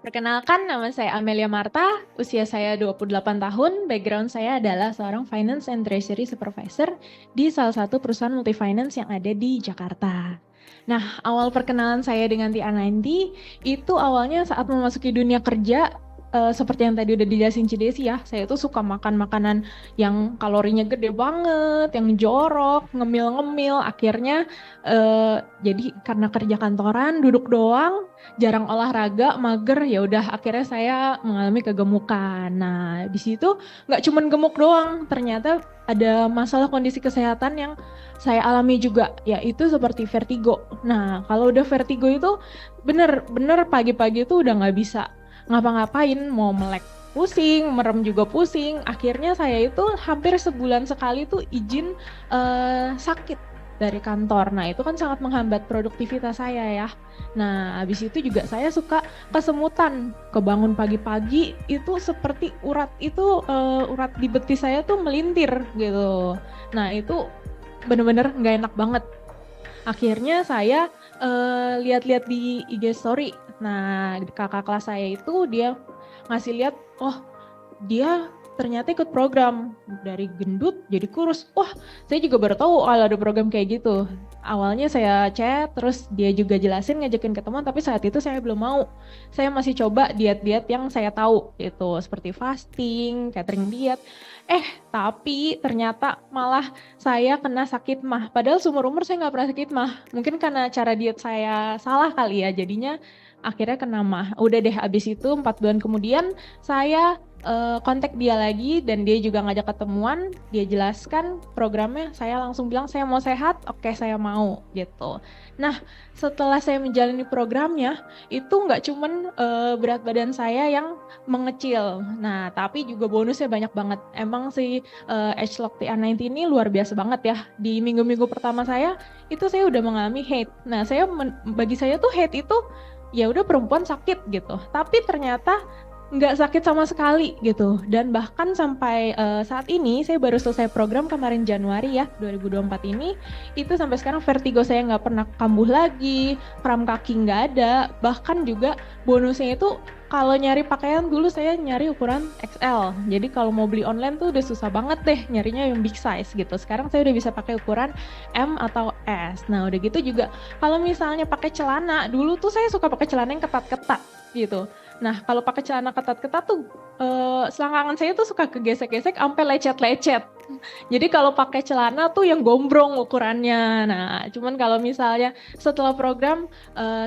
Perkenalkan, nama saya Amelia Marta, usia saya 28 tahun, background saya adalah seorang Finance and Treasury Supervisor di salah satu perusahaan multi-finance yang ada di Jakarta. Nah, awal perkenalan saya dengan TR90 itu awalnya saat memasuki dunia kerja, seperti yang tadi udah dijelasin Cidesi ya, saya tuh suka makan makanan yang kalorinya gede banget, yang jorok, ngemil-ngemil, akhirnya jadi karena kerja kantoran, duduk doang, jarang olahraga, mager, ya udah akhirnya saya mengalami kegemukan. Nah, di situ nggak cuman gemuk doang, ternyata ada masalah kondisi kesehatan yang saya alami juga, yaitu seperti vertigo. Nah, kalau udah vertigo itu bener-bener pagi-pagi itu udah nggak bisa ngapa-ngapain, mau melek pusing, merem juga pusing. Akhirnya saya itu hampir sebulan sekali tuh izin sakit dari kantor. Nah, itu kan sangat menghambat produktivitas saya ya. Nah, habis itu juga saya suka kesemutan. Kebangun pagi-pagi itu seperti urat di betis saya tuh melintir gitu. Nah, itu bener-bener nggak enak banget. Akhirnya saya lihat-lihat di IG story. Nah, kakak kelas saya itu dia ngasih lihat, oh dia ternyata ikut program dari gendut jadi kurus. Wah, saya juga baru tahu kalau ada program kayak gitu. Awalnya saya chat, terus dia juga jelasin ngajakin ketemuan, tapi saat itu saya belum mau. Saya masih coba diet-diet yang saya tahu, gitu, seperti fasting, catering diet. Tapi ternyata malah saya kena sakit mah. Padahal seumur umur saya nggak pernah sakit mah. Mungkin karena cara diet saya salah kali ya, jadinya akhirnya kena mah. Udah deh, abis itu 4 bulan kemudian saya kontak dia lagi dan dia juga ngajak ketemuan, dia jelaskan programnya, saya langsung bilang saya mau sehat, oke saya mau gitu. Nah, setelah saya menjalani programnya, itu nggak cuman berat badan saya yang mengecil, nah tapi juga bonusnya banyak banget. Emang si Agelock TR90 ini luar biasa banget ya. Di minggu-minggu pertama saya, itu saya udah mengalami hate. Nah, bagi saya tuh hate itu ya udah perempuan sakit gitu, tapi ternyata nggak sakit sama sekali gitu. Dan bahkan sampai saat ini saya baru selesai program kemarin Januari ya 2024 ini, itu sampai sekarang vertigo saya nggak pernah kambuh lagi, kram kaki nggak ada, bahkan juga bonusnya itu kalau nyari pakaian dulu saya nyari ukuran XL, jadi kalau mau beli online tuh udah susah banget deh nyarinya yang big size gitu. Sekarang saya udah bisa pakai ukuran M atau S. Nah udah gitu juga kalau misalnya pakai celana, dulu tuh saya suka pakai celana yang ketat-ketat gitu. Nah, kalau pakai celana ketat-ketat tuh selangkangan saya tuh suka kegesek-gesek sampai lecet-lecet. Jadi kalau pakai celana tuh yang gombrong ukurannya. Nah, cuman kalau misalnya setelah program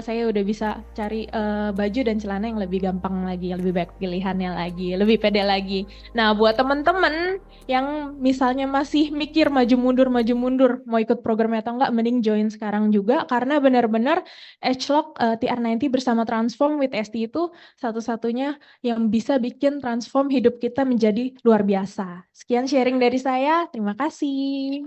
saya udah bisa cari baju dan celana yang lebih gampang lagi, yang lebih baik pilihannya lagi, lebih pede lagi. Nah, buat temen-temen yang misalnya masih mikir maju mundur, mau ikut programnya atau enggak, mending join sekarang juga karena benar-benar Agelock TR90 bersama Transform with ST itu satu-satunya yang bisa bikin transform hidup kita menjadi luar biasa. Sekian sharing dari saya, terima kasih.